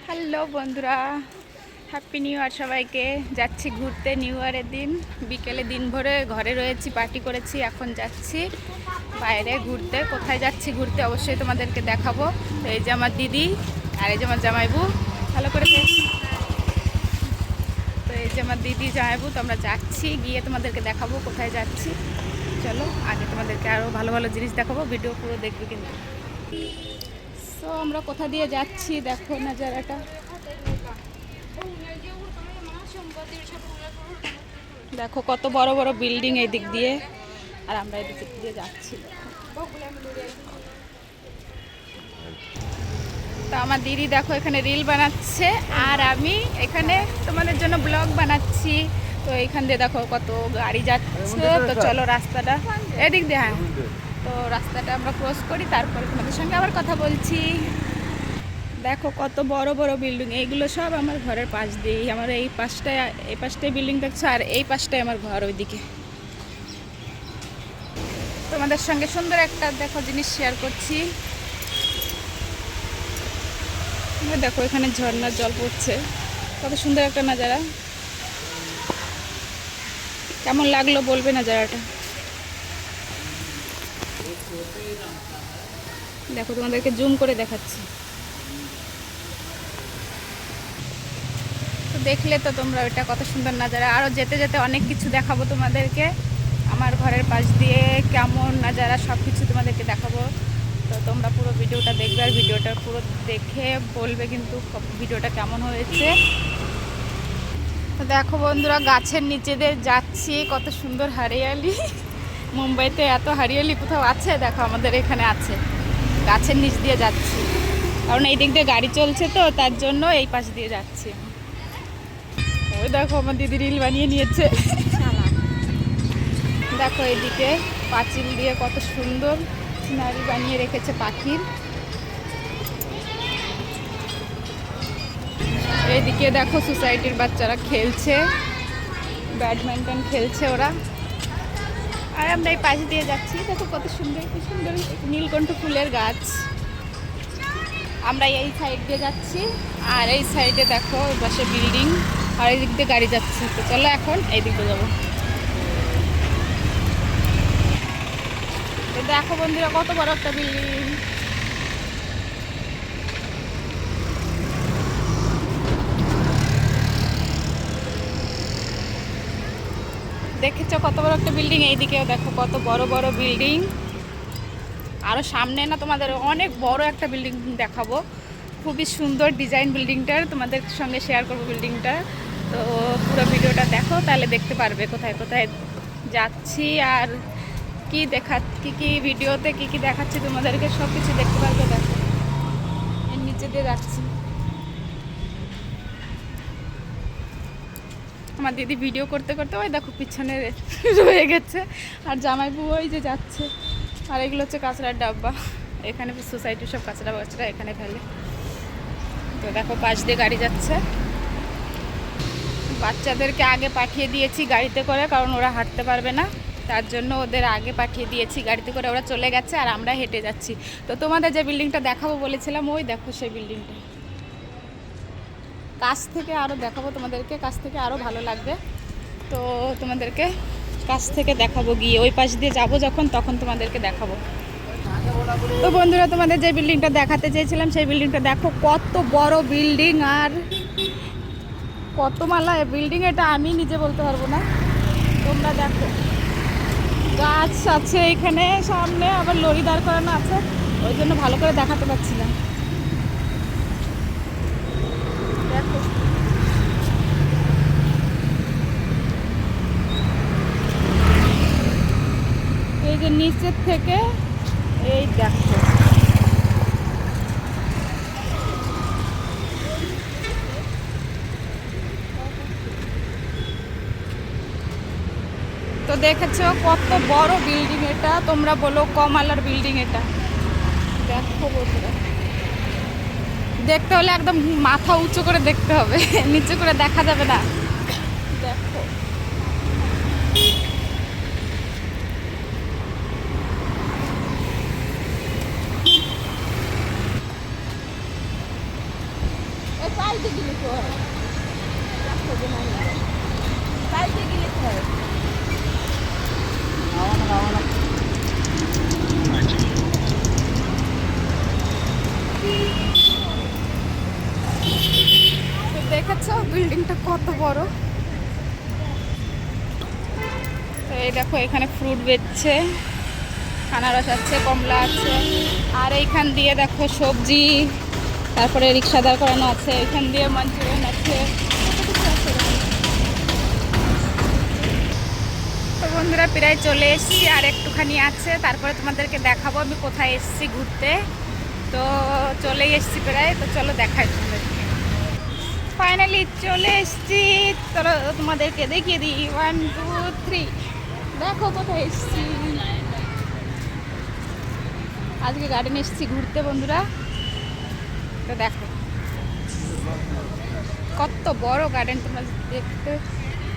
Hello বন্ধুরা, happy new year সবাইকে। যাচ্ছি ঘুরতে নিউ ইয়ারের দিন বিকেলে, দিন ভরে ঘরে রয়েছি, পার্টি করেছি, এখন যাচ্ছি বাইরে ঘুরতে। কোথায় যাচ্ছি ঘুরতে অবশ্যই তোমাদেরকে দেখাবো। তো এই যে আমার দিদি আর এই যে আমার জামাইবু, ভালো করে তো এই যে আমার দিদি জামাইবু। তো আমরা যাচ্ছি, গিয়ে তোমাদেরকে দেখাবো কোথায় যাচ্ছি। চলো আগে তোমাদেরকে আরও ভালো ভালো জিনিস দেখাবো, ভিডিও পুরো দেখবে কিন্তু। তো আমরা কোথা দিয়ে যাচ্ছি দেখো নাজারাটা, দেখো কত বড় বড় বিল্ডিং এই দিক দিয়ে, আর আমরা এই দিক দিয়ে যাচ্ছি। তো আমার দিদি দেখো এখানে রিল বানাচ্ছে, আর আমি এখানে তোমাদের জন্য ব্লগ বানাচ্ছি। তো এইখান দিয়ে দেখো কত গাড়ি যাচ্ছে। তো চলো রাস্তাটা এদিক দিয়ে, হ্যাঁ, তো রাস্তাটা আমরা ক্রস করি, তারপরে তোমাদের সঙ্গে আবার কথা বলছি। দেখো কত বড় বড় বিল্ডিং, এইগুলো সব আমার ঘরের পাশ দিয়েই। আমার এই পাশটায় বিল্ডিং দেখছো, আর এই পাশটায় আমার ঘর ওইদিকে। তোমাদের সঙ্গে সুন্দর একটা দেখো জিনিস শেয়ার করছি। দেখো এখানে ঝর্ণার জল পড়ছে, কত সুন্দর একটা নাজারা। কেমন লাগলো বলবে নাজারাটা। দেখো তোমাদেরকে জুম করে দেখাচ্ছি। তো দেখলে তো তোমরা ওটা কত সুন্দর নাজারা। আরও যেতে যেতে অনেক কিছু দেখাবো তোমাদেরকে, আমার ঘরের পাশ দিয়ে কেমন নাজারা সব কিছু তোমাদেরকে দেখাবো। তো তোমরা পুরো ভিডিওটা দেখবে, আর ভিডিওটা পুরো দেখে বলবে কিন্তু ভিডিওটা কেমন হয়েছে। তো দেখো বন্ধুরা, গাছের নিচে দিয়ে যাচ্ছি, কত সুন্দর হরিয়ালি। মুম্বাইতে এত হরিয়ালি কোথাও আছে? দেখো আমাদের এখানে আছে। গাছের নিচ দিয়ে যাচ্ছি, কারণ এই দিক দিয়ে গাড়ি চলছে, তো তার জন্য এই পাশ দিয়ে যাচ্ছি। ওই দেখো আমার দিদি রিল বানিয়ে নিয়েছে। দেখো এইদিকে পাঁচিল দিয়ে কত সুন্দর সিনারি বানিয়ে রেখেছে পাখির। এইদিকে দেখো সোসাইটির বাচ্চারা খেলছে, ব্যাডমিন্টন খেলছে ওরা, আর আমরা এই পাশ দিয়ে যাচ্ছি। দেখো কত সুন্দর কি সুন্দর নীলকণ্ঠ ফুলের গাছ। আমরা এই সাইড দিয়ে যাচ্ছি, আর এই সাইডে দেখো পাশে বিল্ডিং, আর এই দিক দিয়ে গাড়ি যাচ্ছে। তো চলো এখন এই দিক দিয়ে যাবো। দেখো বন্ধুরা কত বড় একটা বিল্ডিং। দেখেছো কত বড় একটা বিল্ডিং? এইদিকেও দেখো কত বড় বড় বিল্ডিং। আরও সামনে না তোমাদের অনেক বড় একটা বিল্ডিং দেখাবো, খুবই সুন্দর ডিজাইন বিল্ডিংটার, তোমাদের সঙ্গে শেয়ার করবো বিল্ডিংটা। তো পুরো ভিডিওটা দেখো, তাহলে দেখতে পারবে কোথায় কোথায় যাচ্ছি, আর কি কি ভিডিওতে কি দেখাচ্ছি তোমাদেরকে সব কিছু দেখতে পারবে। দেখো এর নিচে দিয়ে যাচ্ছি। আমার দিদি ভিডিও করতে করতে ওই দেখো পিছনে রয়ে গেছে, আর জামাইবু ওই যে যাচ্ছে। আর এগুলো হচ্ছে কাঁচড়ার ডাব্বা, এখানে সোসাইটির সব কাঁচড়া বাচড়া এখানে ফেলে। তো দেখো পাশ দিয়ে গাড়ি যাচ্ছে। বাচ্চাদেরকে আগে পাঠিয়ে দিয়েছি গাড়িতে করে, কারণ ওরা হাঁটতে পারবে না, তার জন্য ওদের আগে পাঠিয়ে দিয়েছি গাড়িতে করে, ওরা চলে গেছে, আর আমরা হেঁটে যাচ্ছি। তো তোমাদের যে বিল্ডিংটা দেখাবো বলেছিলাম, ওই দেখো সেই বিল্ডিংটা। কাছ থেকে আরও দেখাবো তোমাদেরকে, কাছ থেকে আরও ভালো লাগবে। তো তোমাদেরকে কাছ থেকে দেখাবো, গিয়ে ওই পাশ দিয়ে যাবো যখন, তখন তোমাদেরকে দেখাবো। তো বন্ধুরা, তোমাদের যে বিল্ডিংটা দেখাতে চেয়েছিলাম সেই বিল্ডিংটা দেখো, কত বড় বিল্ডিং, আর কত মালা বিল্ডিং, এটা আমি নিজে বলতে পারবো না। তোমরা দেখো গাছ আছে এখানে সামনে, আবার লরি দাঁড় করানো আছে, ওই জন্য ভালো করে দেখাতে পারছি না। দেখো এই যে নিচের থেকে এই দেখো, তো দেখেছো কত বড় বিল্ডিং এটা? তোমরা বলো কমালার বিল্ডিং এটা। দেখো বন্ধুরা, দেখতে হলে একদম মাথা উঁচু করে দেখতে হবে, নিচু করে দেখা যাবে না। দেখো পাইতে গেলে তো হয়, পাইতে গেলে তো হয়। দেখেছো বিল্ডিংটা কত বড়। তো এই দেখো এখানে ফ্রুট বেচছে, আনারস আছে, কমলা আছে, আর এইখান দিয়ে দেখো সবজি, তারপরে রিক্সা দাঁড় করানো আছে, এখান দিয়ে মাঞ্চুরিয়ান আছে। তো বন্ধুরা প্রায় চলে এসেছি, আর একটুখানি আছে, তারপরে তোমাদেরকে দেখাবো আমি কোথায় এসেছি ঘুরতে। তো চলেই এসেছি প্রায়, তো চলো দেখাই তোমাদেরকে। ফাইনালি চলে এসেছি, চলো তোমাদেরকে দেখিয়ে দিই। 1 2 3, দেখো কোথায় এসেছি। আজকে গার্ডেনে এসেছি ঘুরতে বন্ধুরা। তো দেখো কত বড় গার্ডেন, তোমরা দেখতে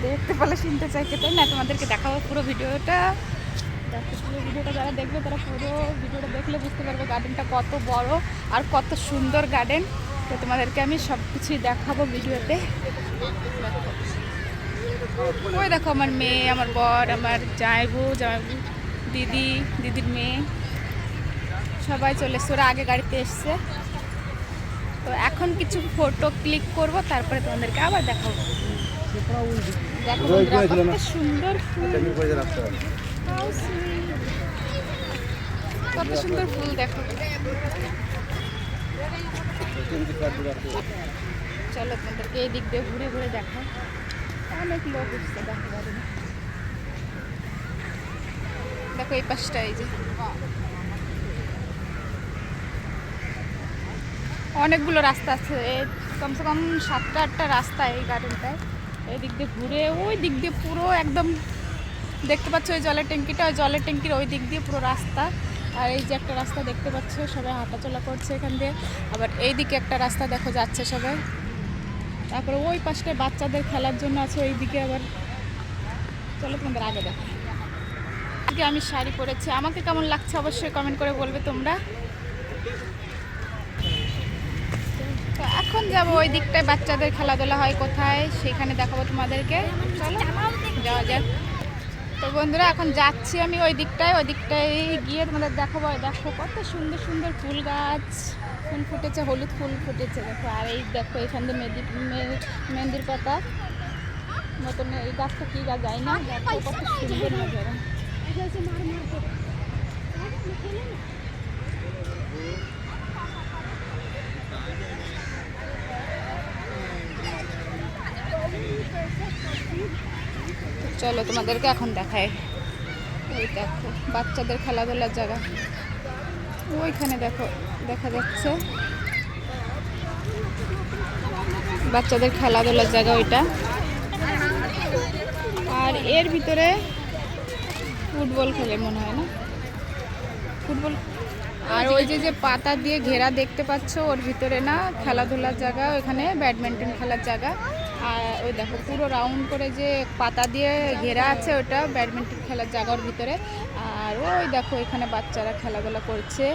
দেখতে পারলে শুনতে চাইতে, তাই না? তোমাদেরকে দেখাবো পুরো ভিডিওটা। দেখো পুরো ভিডিওটা যারা দেখবে তারা পুরো ভিডিওটা দেখলে বুঝতে পারবে গার্ডেনটা কত বড় আর কত সুন্দর গার্ডেন। তো তোমাদেরকে আমি সব কিছুই দেখাবো ভিডিওতে। ওই দেখো আমার মেয়ে, আমার বর, আমার জামাইবু, দিদি, দিদির মেয়ে, সবাই চলে এসছে। ওরা আগে গাড়িতে এসছে। তো এখন কিছু ফটো ক্লিক করব, তারপরে তোমাদেরকে আবার দেখাবো। দেখো বন্ধুরা কত সুন্দর ফুল, কত সুন্দর ফুল দেখো। চলো তোমাদেরকে এই দিক দিয়ে ঘুরে ঘুরে দেখো। অনেক লোক উঠছে দেখো গাড়ি। দেখো এই পাশটা, এই যে অনেকগুলো রাস্তা আছে, কমসে কম 7টা-8টা রাস্তা এই গার্ডেনটায়। এই দিক দিয়ে ঘুরে ওই দিক দিয়ে পুরো একদম দেখতে পাচ্ছ ওই জলের ট্যাঙ্কিটা, ওই জলের ট্যাঙ্কির ওই দিক দিয়ে পুরো রাস্তা। আর এই যে একটা রাস্তা দেখতে পাচ্ছ, সবাই হাঁটাচলা করছে এখান দিয়ে। আবার এই দিকে একটা রাস্তা দেখো যাচ্ছে সবাই। তারপরে ওই পাশটায় বাচ্চাদের খেলার জন্য আছে ওই দিকে আবার। চলো তোমাদের আগে দেখো। আজকে আমি শাড়ি পরেছি, আমাকে কেমন লাগছে অবশ্যই কমেন্ট করে বলবে তোমরা। তো এখন যাবো ওই দিকটায়, বাচ্চাদের খেলাধুলা হয় কোথায় সেখানে দেখাবো তোমাদেরকে। চলো যাওয়া যাক। তো বন্ধুরা এখন যাচ্ছি আমি ওই দিকটায়, ওই দিকটায় গিয়ে তোমাদের দেখাবো। দেখো কত সুন্দর সুন্দর ফুল গাছ, ফুল ফুটেছে, হলুদ ফুল ফুটেছে দেখো। আর এই দেখো এখান দিয়ে মেহেন্দির পাতা মতন এই গাছটা কী গাছ যায় না, দেখো কত সুন্দর নজারা। চলো তোমাদেরকে এখন দেখায়। ওই দেখো বাচ্চাদের খেলাধুলার জায়গা, ওইখানে দেখো দেখা যাচ্ছে বাচ্চাদের খেলাধুলার জায়গা ওইটা। আর এর ভিতরে ফুটবল খেলে মনে হয়, না ফুটবল। আর ওই যে যে পাতা দিয়ে ঘেরা দেখতে পাচ্ছ, ওর ভিতরে না খেলাধুলার জায়গা, ওইখানে ব্যাডমিন্টন খেলার জায়গা। আর ওই দেখো পুরো রাউন্ড করে যে পাতা দিয়ে ঘেরা আছে, ওটা ব্যাডমিন্টন খেলার জায়গার ভিতরে। আর ওই দেখো এখানে বাচ্চারা খেলাধুলা করছে,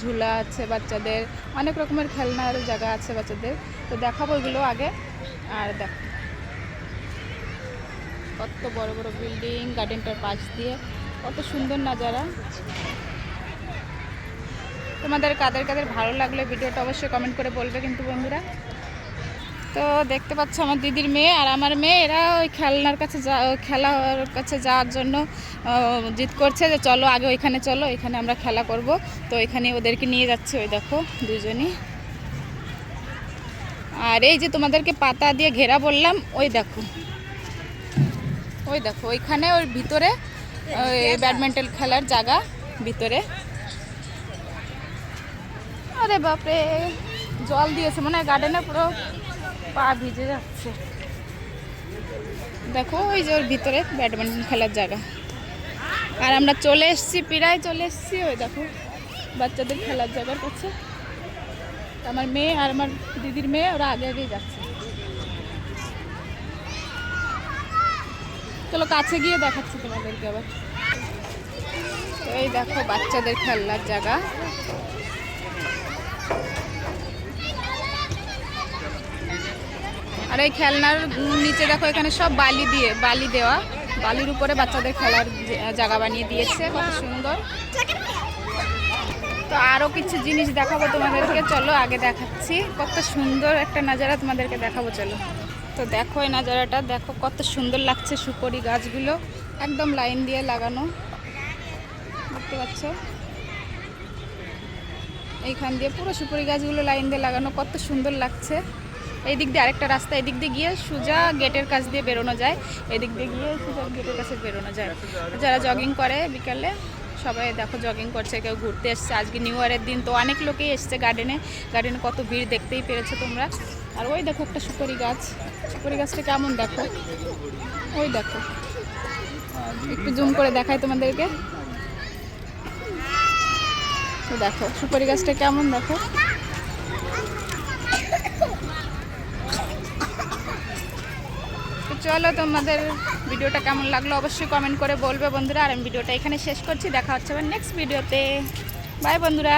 ঝুলা আছে বাচ্চাদের, অনেক রকমের খেলনার জায়গা আছে বাচ্চাদের। তো দেখাবো ওইগুলো আগে। আর দেখো কত বড় বড় বিল্ডিং গার্ডেনটার পাশ দিয়ে, কত সুন্দর নাজারা। তোমাদের কাদের কাদের ভালো লাগলো ভিডিওটা অবশ্যই কমেন্ট করে বলবে কিন্তু বন্ধুরা। তো দেখতে পাচ্ছ আমার দিদির মেয়ে আর আমার মেয়ে, এরা ওই খেলার কাছে যাওয়ার জন্য জিদ করছে যে চলো আগে ওইখানে চলো, এখানে আমরা খেলা করব। তো এখানে ওদেরকে নিয়ে যাচ্ছে, ওই দেখো দুজনই। আর এই যে তোমাদেরকে পাতা দিয়ে ঘেরা বললাম, ওই দেখো ওইখানে ওর ভিতরে ব্যাডমিন্টন খেলার জায়গা ভিতরে। আরে বাপরে জল দিয়েছে মনে হয় গার্ডেনে, পুরো পা ভিজে যাচ্ছে। দেখো ওই যে ওর ভিতরে ব্যাডমিন্টন খেলার জায়গা। আর আমরা চলে এসেছি, প্রায় চলে এসেছি ওই দেখো বাচ্চাদের খেলার জায়গার কাছে। আমার মেয়ে আর আমার দিদির মেয়ে ওরা আগে আগেই যাচ্ছে। চলো কাছে গিয়ে দেখাচ্ছি তোমাদেরকে আবার। এই দেখো বাচ্চাদের খেলার জায়গা। আর এই খেলনার নিচে দেখো এখানে সব বালি দেওয়া, বালির উপরে বাচ্চাদের খেলার জায়গা বানিয়ে দিয়েছে, কত সুন্দর। তো আরও কিছু জিনিস দেখাবো তোমাদেরকে, চলো আগে দেখাচ্ছি। কত সুন্দর একটা নাজারা তোমাদেরকে দেখাবো, চলো। তো দেখো এই নাজারাটা দেখো, কত সুন্দর লাগছে। সুপারি গাছগুলো একদম লাইন দিয়ে লাগানো, দেখতে পাচ্ছ? এইখান দিয়ে পুরো সুপারি গাছগুলো লাইন দিয়ে লাগানো, কত সুন্দর লাগছে। এই দিক দিয়ে আরেকটা রাস্তা, এদিক দিয়ে গিয়ে সোজা গেটের কাছ দিয়ে বেরোনো যায়, এদিক দিয়ে গিয়ে সোজা গেটের কাছে বেরোনো যায়। যারা জগিং করে বিকালে, সবাই দেখো জগিং করছে, কেউ ঘুরতে এসছে। আজকে নিউ ইয়ারের দিন, তো অনেক লোকেই এসছে গার্ডেনে কত ভিড় দেখতেই পেরেছো তোমরা। আর ওই দেখো একটা সুপারি গাছটা কেমন দেখো, ওই দেখো, একটু জুম করে দেখাই তোমাদেরকে। তো দেখো সুপারি গাছটা কেমন দেখো। চলো, তোমাদের ভিডিওটা কেমন লাগলো অবশ্যই কমেন্ট করে বলবে বন্ধুরা। আর আমি ভিডিওটা এখানে শেষ করছি, দেখা হচ্ছে আবার নেক্সট ভিডিওতে। বাই বন্ধুরা।